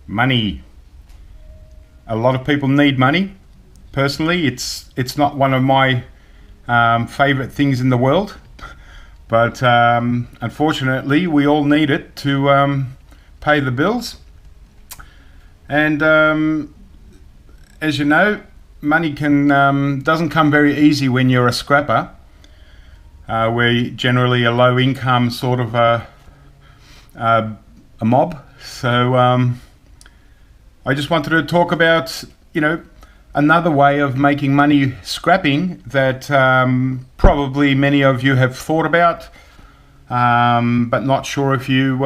Money. A lot of people need money. Personally, it's not one of my favorite things in the world, but unfortunately, we all need it to pay the bills. And as you know, money doesn't come very easy when you're a scrapper. We're generally a low income sort of a mob. So I just wanted to talk about, another way of making money scrapping that probably many of you have thought about, but not sure if you,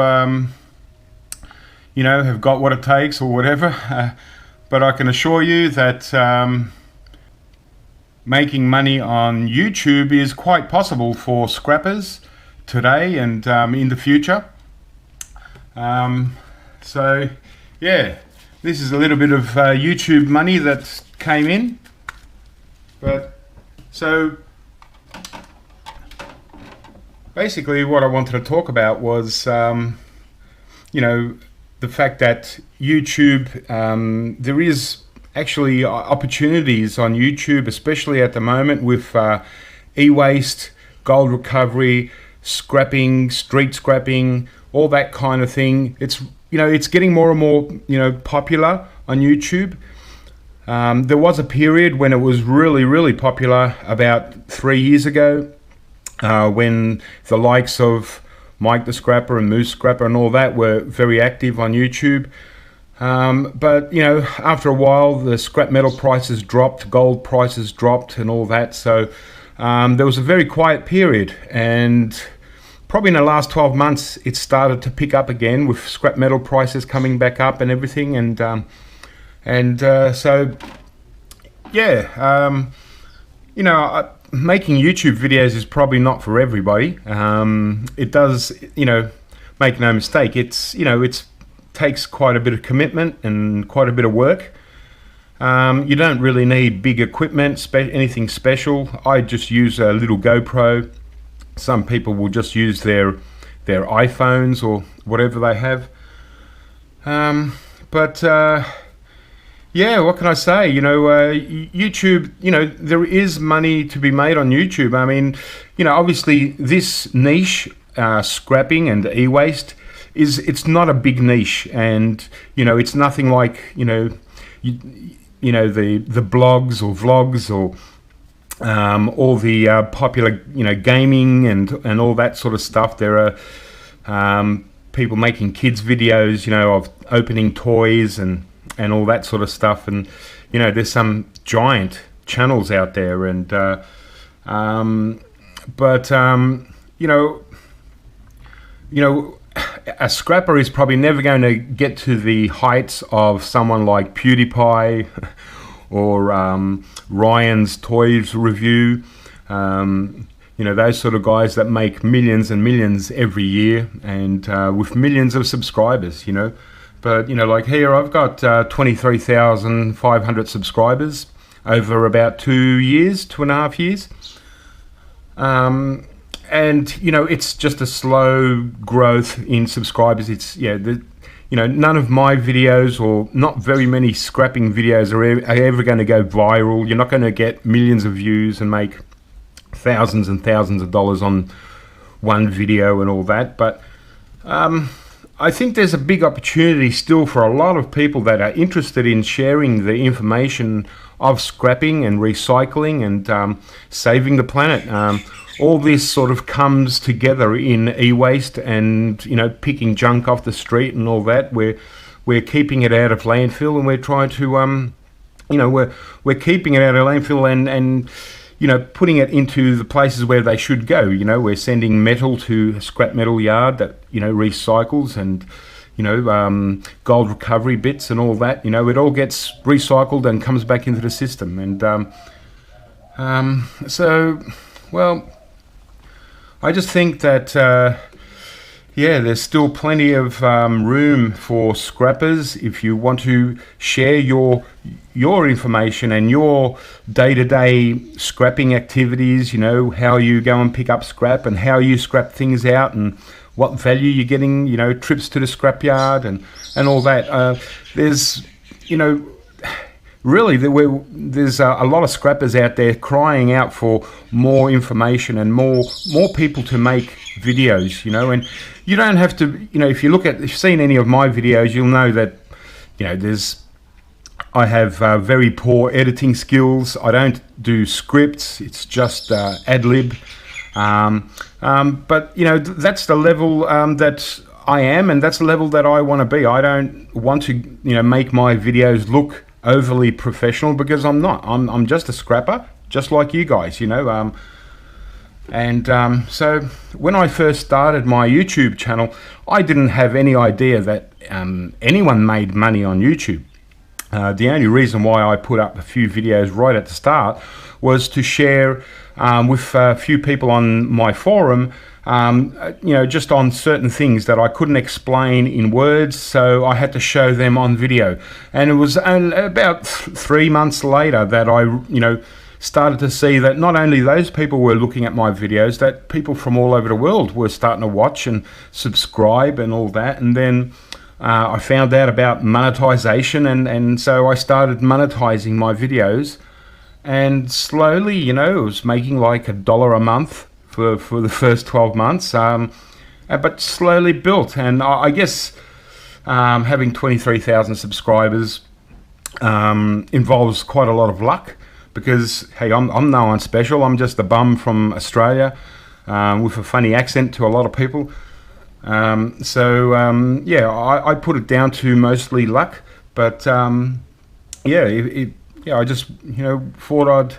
have got what it takes or whatever. But I can assure you that making money on YouTube is quite possible for scrappers today and in the future. So yeah, this is a little bit of YouTube money that came in. But so basically what I wanted to talk about was the fact that YouTube, there is actually opportunities on YouTube, especially at the moment with eWaste, gold recovery, scrapping, street scrapping, all that kind of thing. It's getting more and more popular on YouTube. There was a period when it was really, really popular about 3 years ago, when the likes of Mike the Scrapper and Moose Scrapper and all that were very active on YouTube. But after a while, the scrap metal prices dropped, gold prices dropped and all that. So there was a very quiet period, and probably in the last 12 months, it started to pick up again with scrap metal prices coming back up and everything. Making YouTube videos is probably not for everybody. It does, make no mistake. It takes quite a bit of commitment and quite a bit of work. You don't really need big equipment, anything special. I just use a little GoPro. Some people will just use their iPhones or whatever they have. Yeah, what can I say? YouTube, there is money to be made on YouTube. I mean, obviously this niche, scrapping and e-waste, it's not a big niche, and it's nothing like the blogs or vlogs or all the popular gaming and all that sort of stuff. There are people making kids videos of opening toys and all that sort of stuff, and there's some giant channels out there, and a scrapper is probably never going to get to the heights of someone like PewDiePie or Ryan's Toys Review, those sort of guys that make millions and millions every year, and with millions of subscribers, But, like here, I've got 23,500 subscribers over about 2.5 years. And, it's just a slow growth in subscribers. It's, none of my videos, or not very many scrapping videos are ever going to go viral. You're not going to get millions of views and make thousands and thousands of dollars on one video and all that. But I think there's a big opportunity still for a lot of people that are interested in sharing the information of scrapping and recycling and saving the planet. All this sort of comes together in e-waste and picking junk off the street and all that. We're keeping it out of landfill, and we're trying to we're keeping it out of landfill and putting it into the places where they should go. We're sending metal to a scrap metal yard that recycles, and gold recovery bits and all that. It all gets recycled and comes back into the system. And I just think that there's still plenty of room for scrappers if you want to share your information and your day-to-day scrapping activities, how you go and pick up scrap and how you scrap things out and what value you're getting, you know, trips to the scrapyard and all that. There's, you know, really there's a lot of scrappers out there crying out for more information and more people to make videos, you know. And you don't have to, you know, if you've seen any of my videos, you'll know that, you know, I have very poor editing skills. I don't do scripts. It's just ad-lib. But, you know, that's the level that I am, and that's the level that I want to be. I don't want to, you know, make my videos look overly professional, because I'm not. I'm just a scrapper, just like you guys, you know. So when I first started my YouTube channel, I didn't have any idea that anyone made money on YouTube. The only reason why I put up a few videos right at the start was to share with a few people on my forum, you know, just on certain things that I couldn't explain in words, so I had to show them on video. And it was about 3 months later that I, you know, started to see that not only those people were looking at my videos, that people from all over the world were starting to watch and subscribe and all that. And then I found out about monetization, and so I started monetizing my videos, and slowly, you know, it was making like $1 a month for the first 12 months, but slowly built. And I guess having 23,000 subscribers involves quite a lot of luck, because hey, I'm no one special. I'm just a bum from Australia with a funny accent to a lot of people. Yeah, I put it down to mostly luck, but I just, you know, thought I'd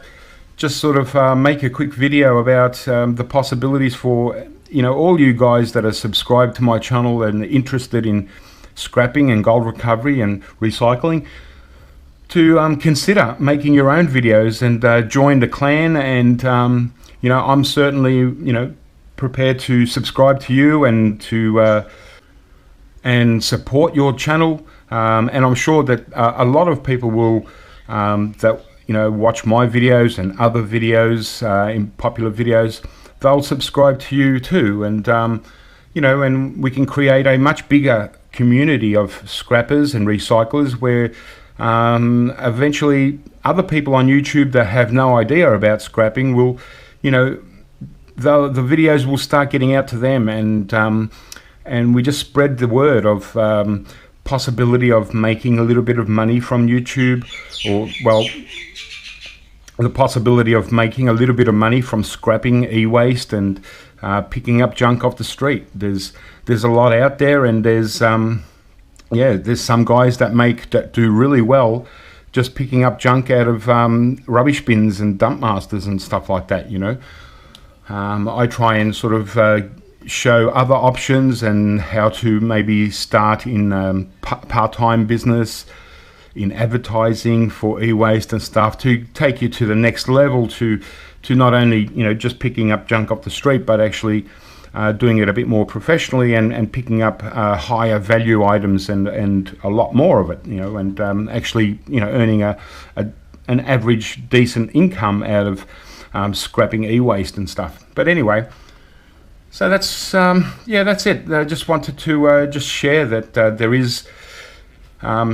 just sort of make a quick video about the possibilities for, you know, all you guys that are subscribed to my channel and interested in scrapping and gold recovery and recycling, to consider making your own videos and join the clan. And you know, I'm certainly, you know, prepared to subscribe to you and to and support your channel, and I'm sure that a lot of people will that, you know, watch my videos and other videos, in popular videos, they'll subscribe to you too. And you know, and we can create a much bigger community of scrappers and recyclers, where eventually other people on YouTube that have no idea about scrapping will, you know, the videos will start getting out to them, and we just spread the word of possibility of making a little bit of money from YouTube, or, well, the possibility of making a little bit of money from scrapping e-waste and picking up junk off the street. There's a lot out there, and there's some guys that do really well just picking up junk out of rubbish bins and dump masters and stuff like that, you know. I try and sort of show other options and how to maybe start in part-time business, in advertising for e-waste and stuff, to take you to the next level, to not only, you know, just picking up junk off the street, but actually doing it a bit more professionally and picking up higher value items and a lot more of it, you know, and actually, you know, earning an average decent income out of scrapping e-waste and stuff. But anyway, so that's that's it. I just wanted to just share that there is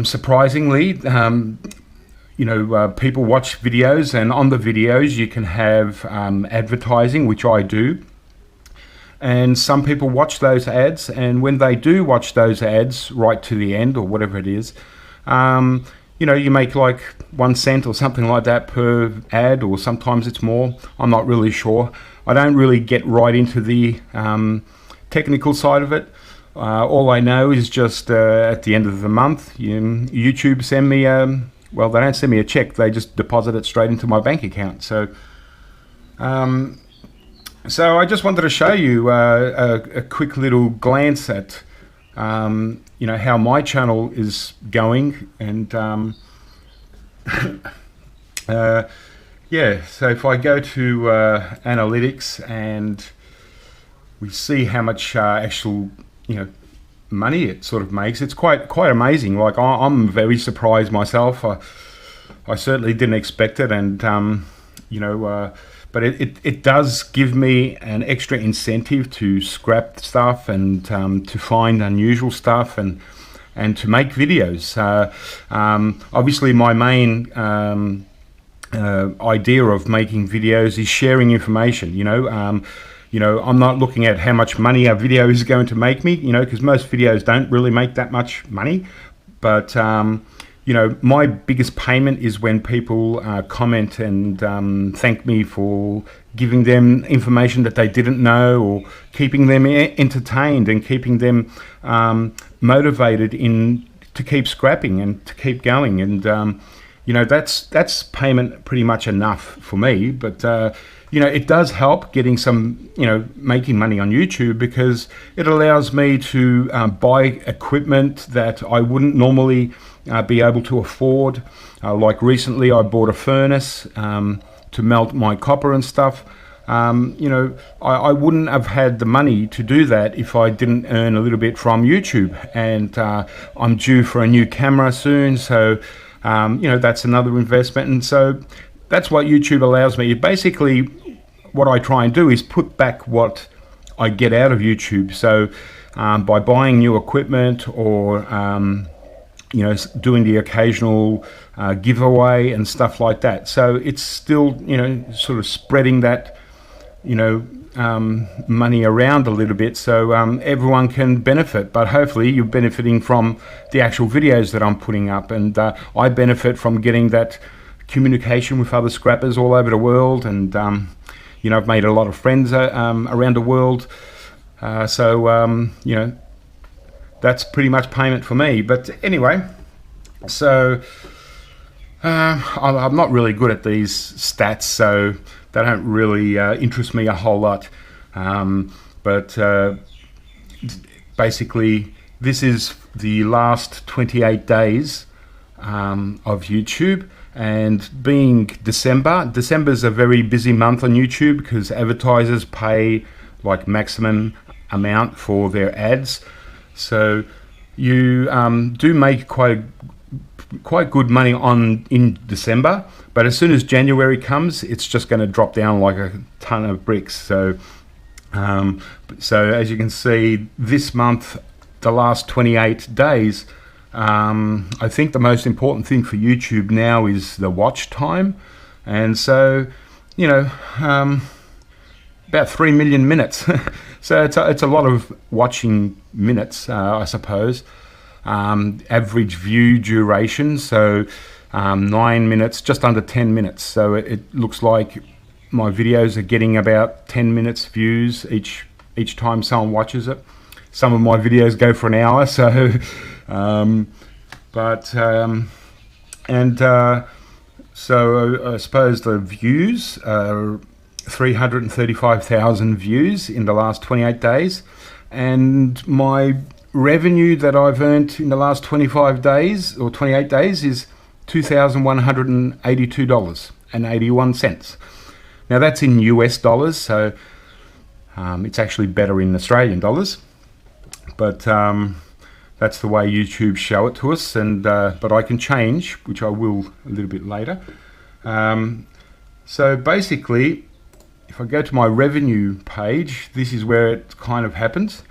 surprisingly, you know, people watch videos, and on the videos you can have advertising, which I do. And some people watch those ads, and when they do watch those ads right to the end, or whatever it is, you know, you make like 1 cent or something like that per ad, or sometimes it's more. I'm not really sure. I don't really get right into the technical side of it. All I know is just at the end of the month, YouTube send me, well, they don't send me a check, they just deposit it straight into my bank account. So I just wanted to show you a quick little glance at you know, how my channel is going. And yeah, so if I go to analytics, and we see how much actual, you know, money it sort of makes, it's quite amazing. Like, I'm very surprised myself. I certainly didn't expect it, and you know, but it does give me an extra incentive to scrap stuff and to find unusual stuff and to make videos. Obviously, my main idea of making videos is sharing information. I'm not looking at how much money a video is going to make me, because most videos don't really make that much money. But my biggest payment is when people comment and thank me for giving them information that they didn't know, or keeping them entertained and keeping them motivated to keep scrapping and to keep going. And that's payment pretty much enough for me. But it does help getting some, making money on YouTube, because it allows me to buy equipment that I wouldn't normally be able to afford. Like recently, I bought a furnace to melt my copper and stuff. I wouldn't have had the money to do that if I didn't earn a little bit from YouTube. And I'm due for a new camera soon, so that's another investment. And so that's what YouTube allows me. Basically, what I try and do is put back what I get out of YouTube. So by buying new equipment, or doing the occasional giveaway and stuff like that. So it's still, sort of spreading that, money around a little bit, so everyone can benefit. But hopefully you're benefiting from the actual videos that I'm putting up, and I benefit from getting that communication with other scrappers all over the world. And I've made a lot of friends around the world. That's pretty much payment for me. But anyway, so I'm not really good at these stats, so they don't really interest me a whole lot. But basically, this is the last 28 days of YouTube. And being December's a very busy month on YouTube, because advertisers pay like maximum amount for their ads. So you do make quite good money in December, but as soon as January comes, it's just going to drop down like a ton of bricks. So as you can see, this month, the last 28 days, I think the most important thing for YouTube now is the watch time. And so, about 3 million minutes. So it's a lot of watching minutes, I suppose. Average view duration, so 9 minutes, just under 10 minutes. So it looks like my videos are getting about 10 minutes views each time someone watches it. Some of my videos go for an hour, so so I suppose the views are 335,000 views in the last 28 days, and my revenue that I've earned in the last 25 days or 28 days is $2,182.81. Now that's in US dollars, so it's actually better in Australian dollars, but that's the way YouTube show it to us. And but I can change, which I will a little bit later. So basically, if I go to my revenue page, this is where it kind of happens.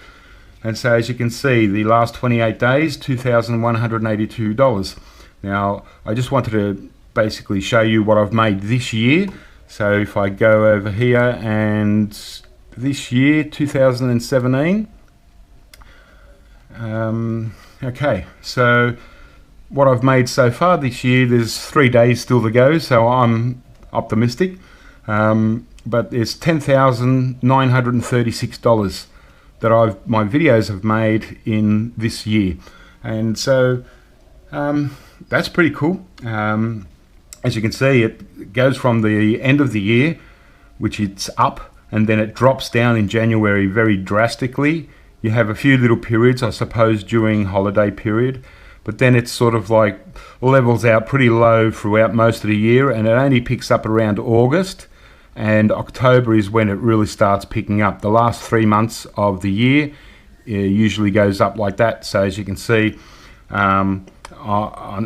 And so as you can see, the last 28 days, $2,182. Now, I just wanted to basically show you what I've made this year. So if I go over here, and this year, 2017. Okay, so what I've made so far this year, there's 3 days still to go, so I'm optimistic. But there's $10,936 that my videos have made in this year. And so that's pretty cool. As you can see, it goes from the end of the year, which it's up, and then it drops down in January very drastically. You have a few little periods, I suppose, during holiday period, but then it's sort of like levels out pretty low throughout most of the year, and it only picks up around August, and October is when it really starts picking up. The last 3 months of the year usually goes up like that. So as you can see, on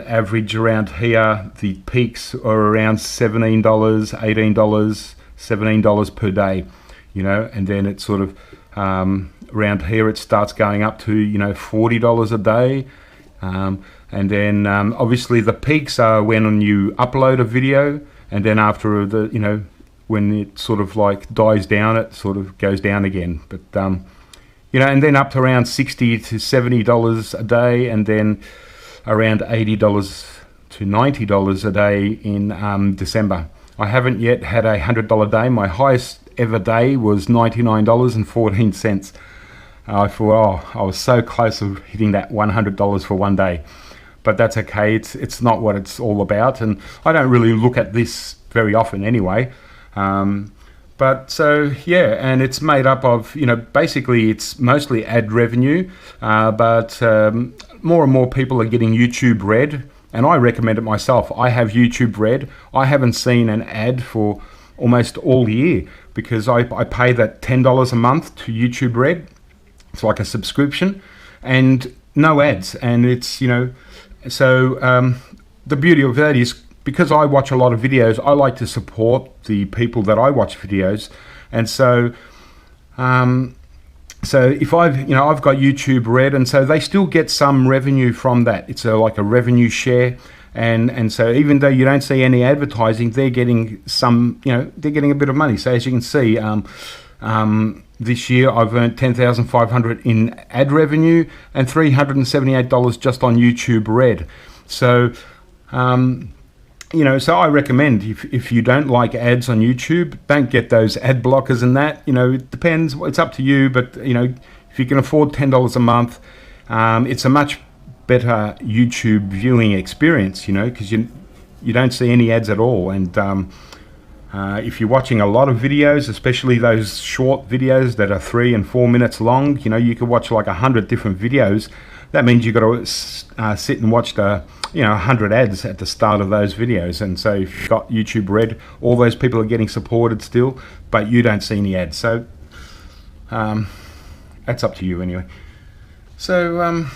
average around here, the peaks are around $17, $18, $17 per day, you know, and then it sort of around here it starts going up to, you know, $40 a day. And then obviously the peaks are when you upload a video, and then after the, you know, when it sort of like dies down, it sort of goes down again. But you know, and then up to around $60 to $70 a day, and then around $80 to $90 a day in December. I haven't yet had a $100 day. My highest ever day was $99.14. I thought, oh, I was so close of hitting that $100 for one day. But that's okay. It's not what it's all about, and I don't really look at this very often anyway. But so yeah, and it's made up of, you know, basically it's mostly ad revenue, but more and more people are getting YouTube Red, and I recommend it myself. I have YouTube Red. I haven't seen an ad for almost all year because I pay that $10 a month to YouTube Red. It's like a subscription, and no ads, and it's, you know, so the beauty of that is, because I watch a lot of videos, I like to support the people that I watch videos, and so so if I've got YouTube Red, and so they still get some revenue from that. It's like a revenue share, and so even though you don't see any advertising, they're getting some, you know, they're getting a bit of money. So as you can see, this year I've earned $10,500 in ad revenue and $378 just on YouTube Red. So you know, so I recommend, if you don't like ads on YouTube, don't get those ad blockers and that. You know, it depends. It's up to you. But, you know, if you can afford $10 a month, it's a much better YouTube viewing experience, you know, because you don't see any ads at all. And if you're watching a lot of videos, especially those short videos that are 3 and 4 minutes long, you know, you could watch like 100 different videos. That means you've got to sit and watch 100 ads at the start of those videos. And so if you've got YouTube Red, all those people are getting supported still, but you don't see any ads. So that's up to you anyway. So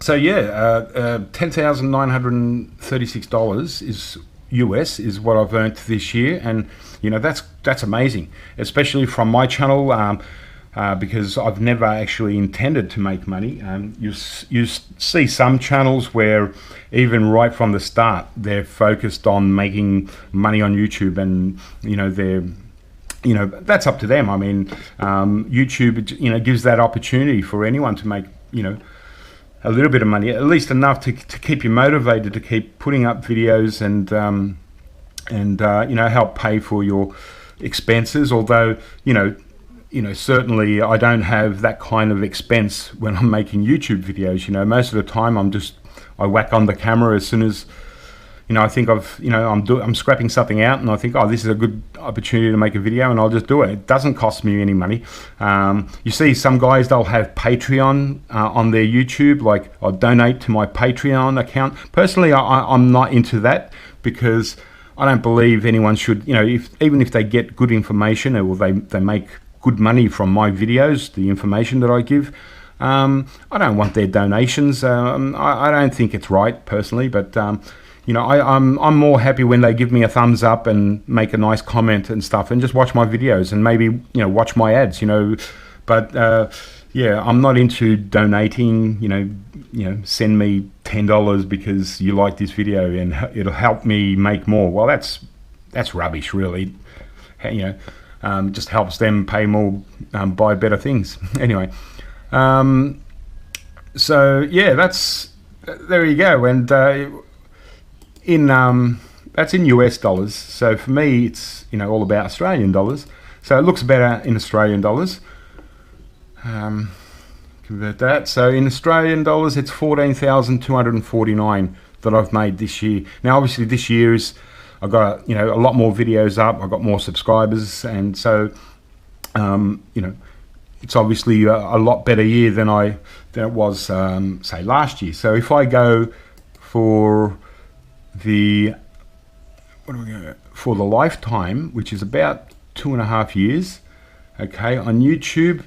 yeah, $10,936 is US is what I've earned this year, and you know, that's amazing, especially from my channel. Because I've never actually intended to make money. You see some channels where even right from the start they're focused on making money on YouTube, and you know, that's up to them. I mean, YouTube, you know, gives that opportunity for anyone to make, you know, a little bit of money, at least enough to keep you motivated to keep putting up videos and you know, help pay for your expenses. Although, you know, certainly I don't have that kind of expense when I'm making YouTube videos. You know, most of the time I whack on the camera as soon as, you know, I think I'm scrapping something out, and I think, oh, this is a good opportunity to make a video, and I'll just do it. It doesn't cost me any money. You see some guys, they'll have Patreon on their YouTube, like, I'll donate to my Patreon account. Personally, I'm not into that, because I don't believe anyone should, you know, even if they get good information, or they make good money from my videos, the information that I give, I don't want their donations. I don't think it's right personally, but you know, I'm more happy when they give me a thumbs up and make a nice comment and stuff, and just watch my videos and maybe, you know, watch my ads, you know. But yeah, I'm not into donating. You know, send me $10 because you like this video and it'll help me make more. Well, that's rubbish, really. You know. Just helps them pay more, buy better things. Anyway, so yeah, there you go. And that's in US dollars. So for me, it's, you know, all about Australian dollars. So it looks better in Australian dollars. Convert that. So in Australian dollars, it's 14,249 that I've made this year. Now, obviously, this year is, I've got, you know, a lot more videos up. I've got more subscribers, and so you know, it's obviously a lot better year than it was say last year. So if I go for the lifetime, which is about 2.5 years, okay, on YouTube.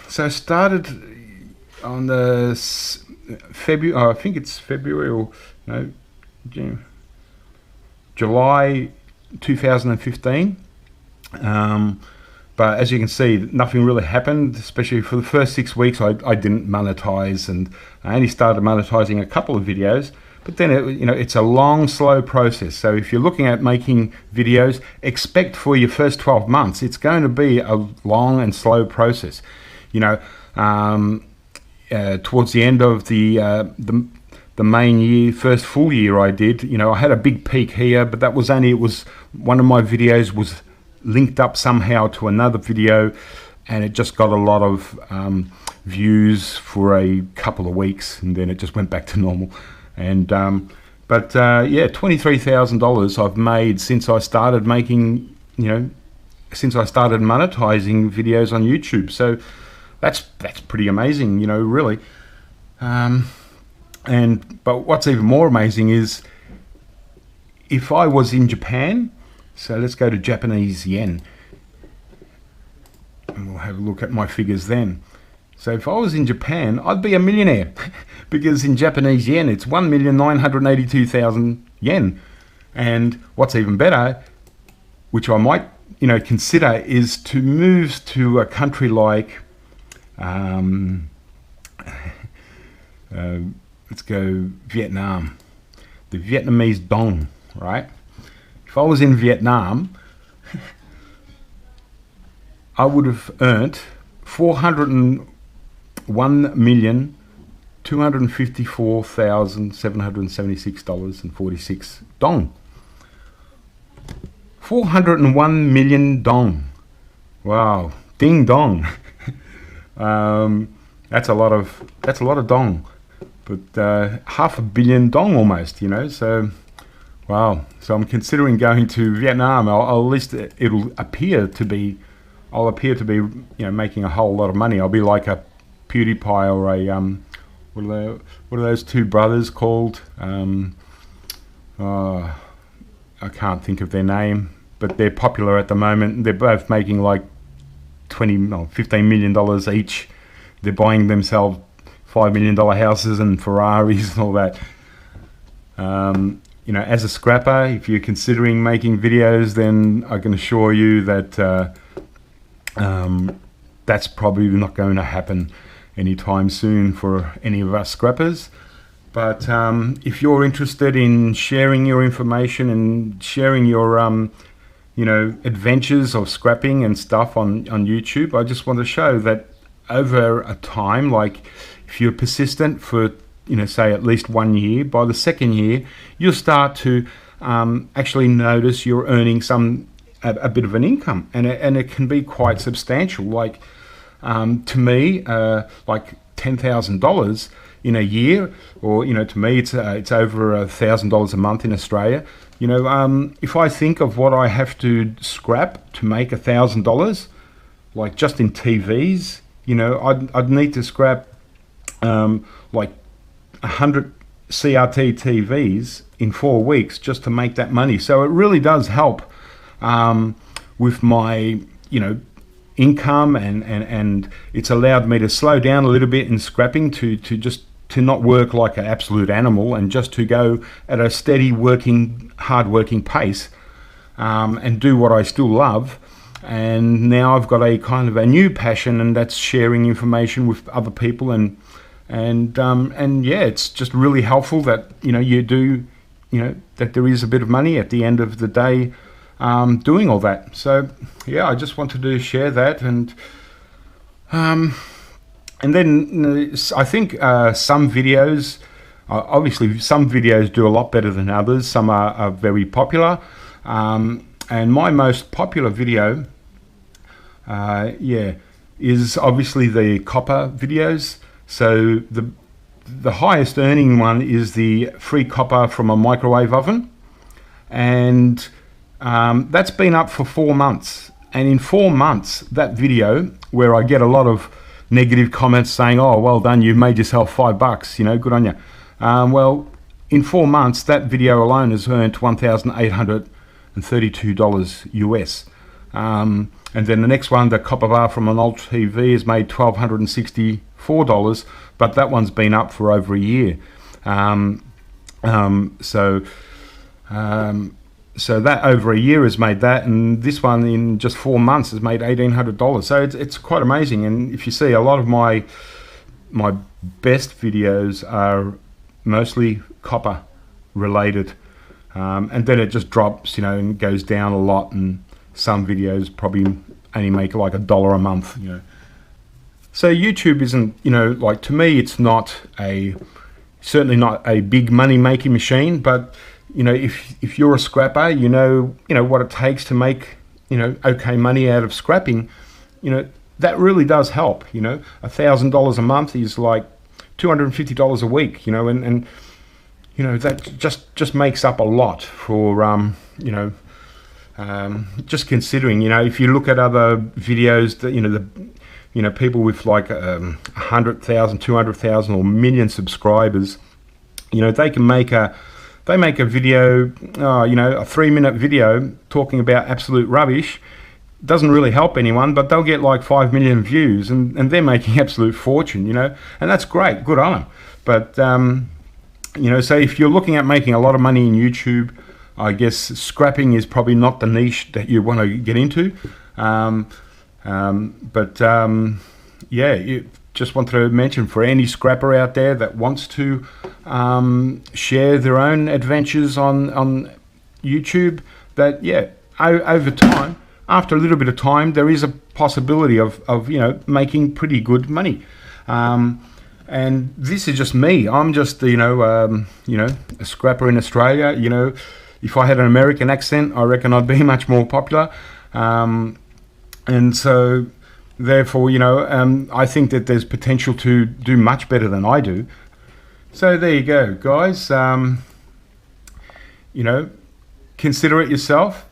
So I started on the February. I think it's February or no, June. July 2015. But as you can see, nothing really happened, especially for the first 6 weeks. I didn't monetize, and I only started monetizing a couple of videos. But then, it's a long, slow process. So if you're looking at making videos, expect for your first 12 months, it's going to be a long and slow process. Towards the end of the main year, first full year I did, I had a big peak here, but that was only, it was one of my videos was linked up somehow to another video, and it just got a lot of views for a couple of weeks, and then it just went back to normal. And yeah, $23,000 I've made since I started making, since I started monetizing videos on YouTube. So that's pretty amazing, really. But what's even more amazing is if I was in Japan. So let's go to Japanese yen, and we'll have a look at my figures then. So if I was in Japan, I'd be a millionaire because in Japanese yen, it's 1,982,000 yen. And what's even better, which I might, consider, is to move to a country like, let's go Vietnam, the Vietnamese dong, right? If I was in Vietnam, I would have earned $401,254,776.46 dong. 401 million dong. Wow, ding dong. That's a lot of dong, but $500 million dong almost. So. Wow. So I'm considering going to Vietnam. At least it'll appear to be, making a whole lot of money. I'll be like a PewDiePie or a, what are those two brothers called? I can't think of their name, but they're popular at the moment. They're both making like $15 million each. They're buying themselves $5 million houses and Ferraris and all that. As a scrapper, if you're considering making videos, then I can assure you that that's probably not going to happen anytime soon for any of us scrappers. But if you're interested in sharing your information and sharing your adventures of scrapping and stuff on YouTube, I just want to show that over a time, like if you're persistent for say at least 1 year, by the second year, you'll start to actually notice you're earning a bit of an income, and it can be quite substantial. Like to me, like $10,000 in a year, or to me, it's over $1,000 a month in Australia. If I think of what I have to scrap to make $1,000, like just in TVs, I'd need to scrap like 100 CRT TVs in 4 weeks just to make that money. So it really does help with my income, and it's allowed me to slow down a little bit in scrapping to not work like an absolute animal, and just to go at a steady hard working pace, and do what I still love. And now I've got a kind of a new passion, and that's sharing information with other people, and yeah, it's just really helpful that that there is a bit of money at the end of the day doing all that. So yeah, I just wanted to share that, and then I think some videos, obviously some videos do a lot better than others. Some are very popular, and my most popular video is obviously the copper videos. So the highest earning one is the free copper from a microwave oven, and that's been up for 4 months. And in 4 months, that video, where I get a lot of negative comments saying, "Oh, well done, you made yourself $5, good on you." Well, in 4 months, that video alone has earned $1,832 US. And then the next one, the copper bar from an old TV, has made $1,264, but that one's been up for over a year. So that over a year has made that, and this one in just 4 months has made $1,800. So it's quite amazing. And if you see, a lot of my best videos are mostly copper related, and then it just drops, and goes down a lot. And some videos probably only make like $1 a month. So YouTube isn't, like, to me, it's certainly not a big money making machine, but if you're a scrapper, you know what it takes to make okay money out of scrapping. That really does help. $1,000 a month is like $250 a week. And that just makes up a lot for just considering. If you look at other videos that people with like 100,000, 200,000 or million subscribers, they make a video, a 3-minute video talking about absolute rubbish. Doesn't really help anyone, but they'll get like 5 million views, and they're making absolute fortune, and that's great, good on them. But, so if you're looking at making a lot of money in YouTube, I guess scrapping is probably not the niche that you want to get into. You just wanted to mention, for any scrapper out there that wants to share their own adventures on YouTube, that over time, after a little bit of time, there is a possibility of making pretty good money. And this is just me. I'm just a scrapper in Australia. If I had an American accent, I reckon I'd be much more popular. And so therefore, I think that there's potential to do much better than I do. So there you go, guys. Consider it yourself.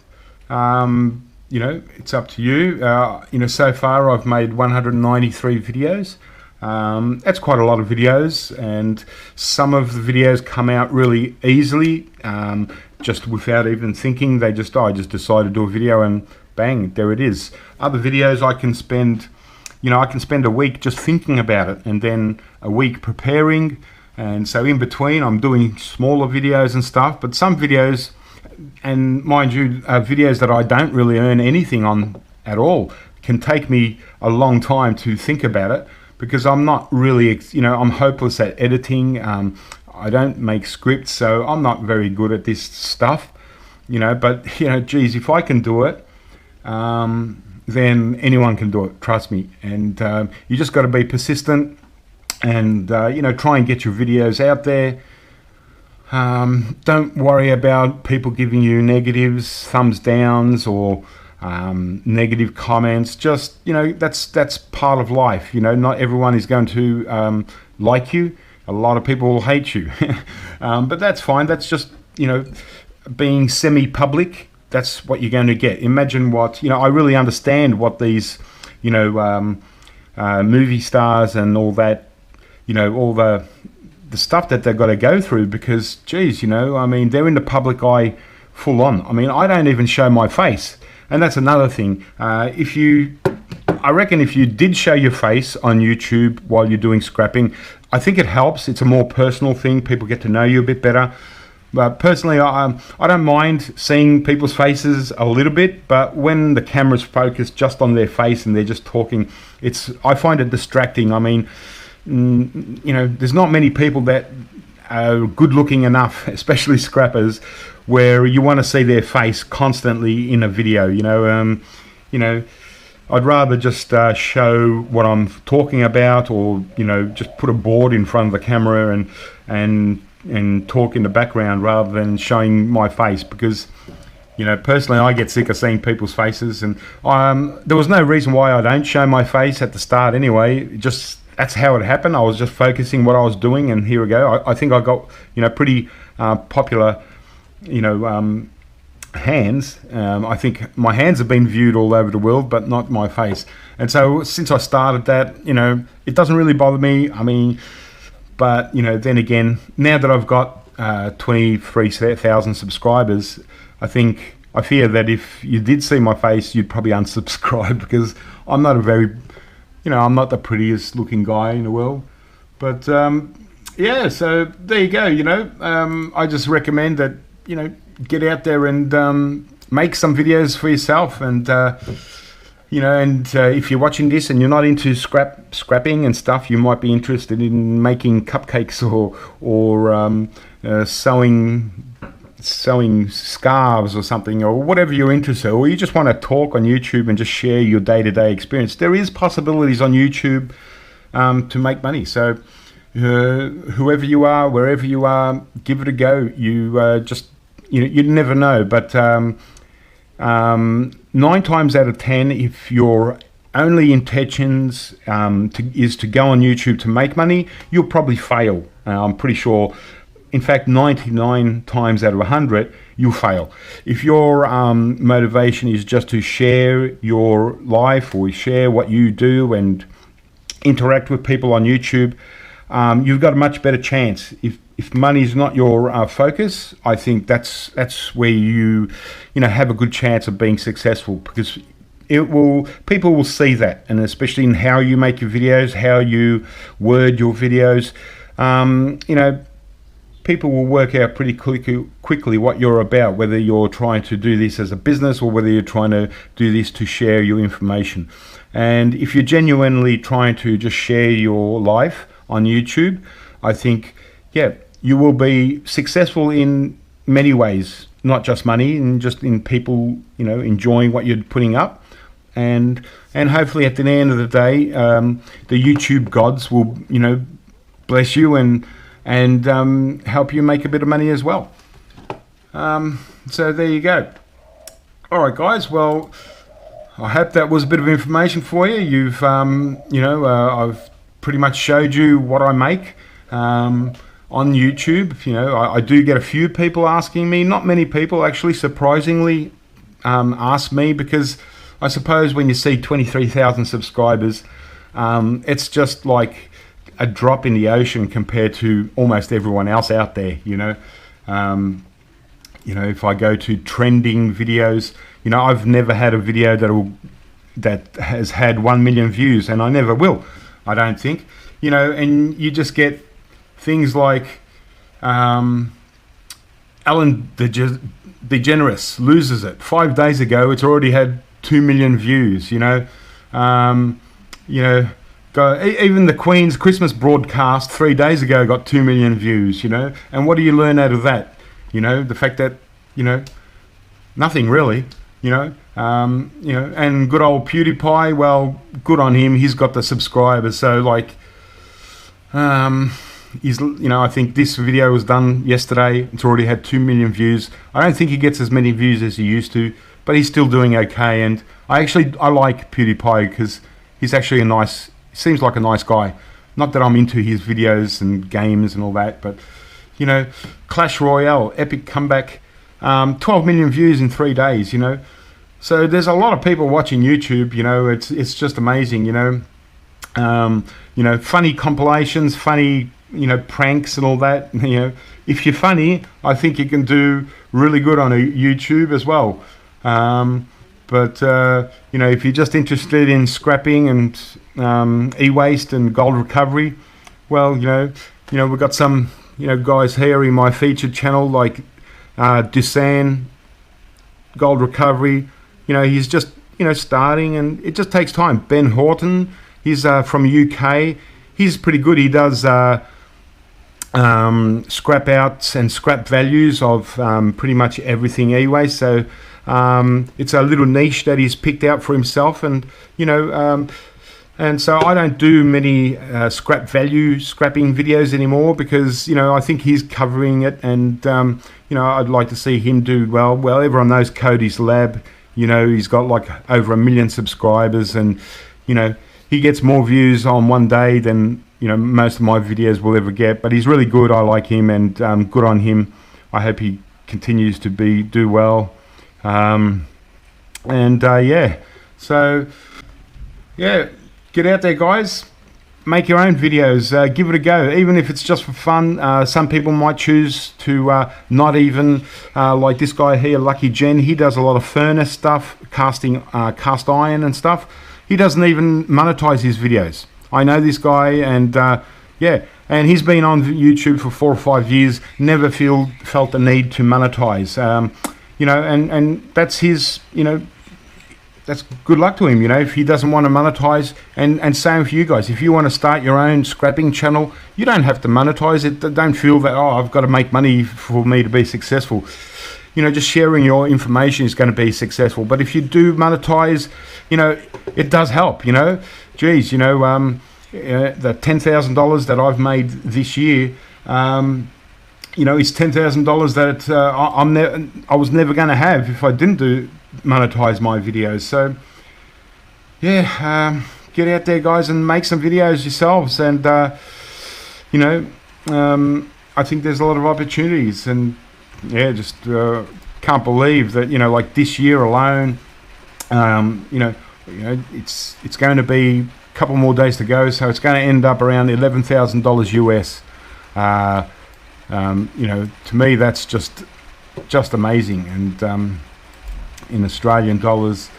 It's up to you. So far I've made 193 videos. That's quite a lot of videos, and some of the videos come out really easily, just without even thinking. I just decided to do a video and bang, there it is. Other videos I can spend a week just thinking about it, and then a week preparing, and so in between I'm doing smaller videos and stuff. But some videos, and mind you, videos that I don't really earn anything on at all, can take me a long time to think about it, because I'm not really, I'm hopeless at editing. I don't make scripts, so I'm not very good at this stuff, but geez, if I can do it, then anyone can do it, trust me. And you just got to be persistent, and try and get your videos out there. Don't worry about people giving you negatives, thumbs downs, or negative comments. Just that's part of life. Not everyone is going to like you. A lot of people will hate you. But that's fine. That's just being semi-public. That's what you're going to get. Imagine what, I really understand what these, movie stars and all that, all the stuff that they've got to go through, because, geez, they're in the public eye full on. I don't even show my face. And that's another thing. I reckon if you did show your face on YouTube while you're doing scrapping, I think it helps. It's a more personal thing. People get to know you a bit better. But personally, I don't mind seeing people's faces a little bit, but when the camera's focused just on their face and they're just talking, I find it distracting. There's not many people that are good looking enough, especially scrappers, where you want to see their face constantly in a video. I'd rather just show what I'm talking about, or just put a board in front of the camera and talk in the background, rather than showing my face, because personally I get sick of seeing people's faces. And there was no reason why I don't show my face at the start anyway. That's how it happened. I was just focusing what I was doing, and here we go. I think I got pretty popular hands. I think my hands have been viewed all over the world, but not my face. And so since I started that, it doesn't really bother me. But then again, now that I've got 23,000 subscribers, I fear that if you did see my face, you'd probably unsubscribe, because I'm not I'm not the prettiest looking guy in the world. But so there you go. I just recommend that get out there and make some videos for yourself. And if you're watching this and you're not into scrapping and stuff, you might be interested in making cupcakes or sewing scarves or something, or whatever you're interested, or you just want to talk on YouTube and just share your day-to-day experience. There is possibilities on YouTube to make money. So whoever you are, wherever you are, give it a go. You never know, but 9 times out of 10, if your only intentions is to go on YouTube to make money, you'll probably fail. I'm pretty sure. In fact, 99 times out of 100, you'll fail. If your motivation is just to share your life or share what you do and interact with people on YouTube, you've got a much better chance. If money is not your focus, I think that's where you have a good chance of being successful, because people will see that, and especially in how you make your videos, how you word your videos. People will work out pretty quickly what you're about, whether you're trying to do this as a business or whether you're trying to do this to share your information. And if you're genuinely trying to just share your life on YouTube, I think, you will be successful in many ways, not just money, and just in people, enjoying what you're putting up. And hopefully at the end of the day, the YouTube gods will, bless you and help you make a bit of money as well. So there you go. All right, guys. Well, I hope that was a bit of information for you. You've, I've pretty much showed you what I make on YouTube. I do get a few people asking me. Not many people actually, surprisingly, ask me, because I suppose when you see 23,000 subscribers, it's just like a drop in the ocean compared to almost everyone else out there. If I go to trending videos, I've never had a video that has had 1 million views, and I never will, I don't think. And you just get things like Ellen DeGeneres loses it. 5 days ago, it's already had 2 million views. Even the Queen's Christmas broadcast 3 days ago got 2 million views, and what do you learn out of that? The fact that, nothing really, and good old PewDiePie, well, good on him, he's got the subscribers. So I think this video was done yesterday, it's already had 2 million views. I don't think he gets as many views as he used to, but he's still doing okay. And I like PewDiePie because he's actually seems like a nice guy. Not that I'm into his videos and games and all that, but Clash Royale, epic comeback, 12 million views in 3 days. So there's a lot of people watching YouTube. It's just amazing. Funny compilations, funny pranks and all that. If you're funny, I think you can do really good on a YouTube as well. But if you're just interested in scrapping and eWaste and gold recovery, well, we've got some guys here in my featured channel like Dusan, gold recovery. He's just starting, and it just takes time. Ben Horton, he's from UK. He's pretty good. He does scrap outs and scrap values of pretty much everything eWaste. So it's a little niche that he's picked out for himself, and and so I don't do many scrapping videos anymore, because I think he's covering it, and I'd like to see him do well. Well, everyone knows Cody's Lab. He's got like over 1 million subscribers, and he gets more views on one day than most of my videos will ever get. But he's really good. I like him, and good on him. I hope he continues to do well. Get out there, guys, make your own videos, give it a go, even if it's just for fun. Some people might choose to not even, like this guy here, Lucky Jen, he does a lot of furnace stuff, cast iron and stuff. He doesn't even monetize his videos. I know this guy, and and he's been on YouTube for 4 or 5 years, never felt the need to monetize. You know, and that's his, you know, that's good luck to him, you know, if he doesn't want to monetize. And same for you guys. If you want to start your own scrapping channel, you don't have to monetize it. Don't feel that, oh, I've got to make money for me to be successful. You know, just sharing your information is going to be successful. But if you do monetize, you know, it does help, you know. Geez, you know, the $10,000 that I've made this year, you know, it's $10,000 that I was never going to have if I didn't monetize my videos. So yeah, get out there, guys, and make some videos yourselves. And you know, I think there's a lot of opportunities. And yeah, just can't believe that, you know, like this year alone, you know, it's going to be a couple more days to go, so it's going to end up around $11,000 US. You know, to me, that's just amazing. And in Australian dollars,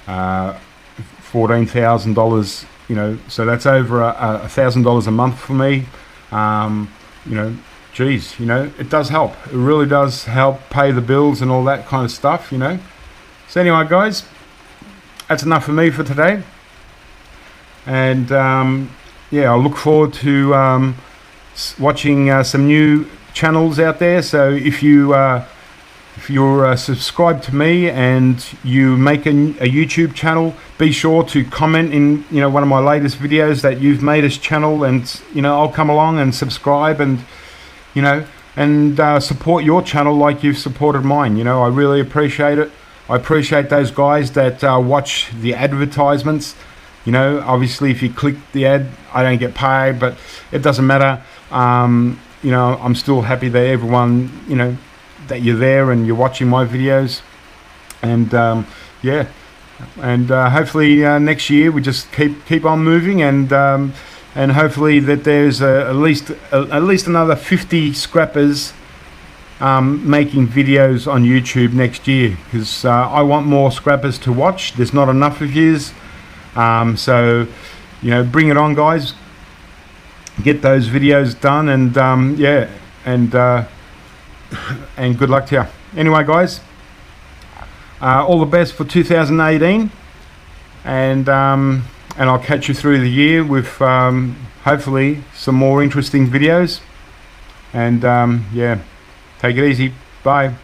$14,000. You know, so that's over $1,000 a month for me. You know, geez, you know, it does help. It really does help pay the bills and all that kind of stuff. You know. So anyway, guys, that's enough for me for today. And yeah, I look forward to watching some new channels out there. So if you're subscribed to me and you make a YouTube channel, be sure to comment in, you know, one of my latest videos that you've made this channel, and you know, I'll come along and subscribe and, you know, and support your channel like you've supported mine. You know, I really appreciate it. I appreciate those guys that watch the advertisements. You know, obviously if you click the ad, I don't get paid, but it doesn't matter. You know, I'm still happy that everyone, you know, that you're there and you're watching my videos. And yeah, and hopefully next year we just keep on moving, and hopefully that there's at least another 50 scrappers making videos on YouTube next year, because I want more scrappers to watch. There's not enough of yous. So, you know, bring it on, guys. Get those videos done, and yeah, and good luck to you. Anyway, guys, all the best for 2018, and I'll catch you through the year with hopefully some more interesting videos. And yeah, take it easy. Bye.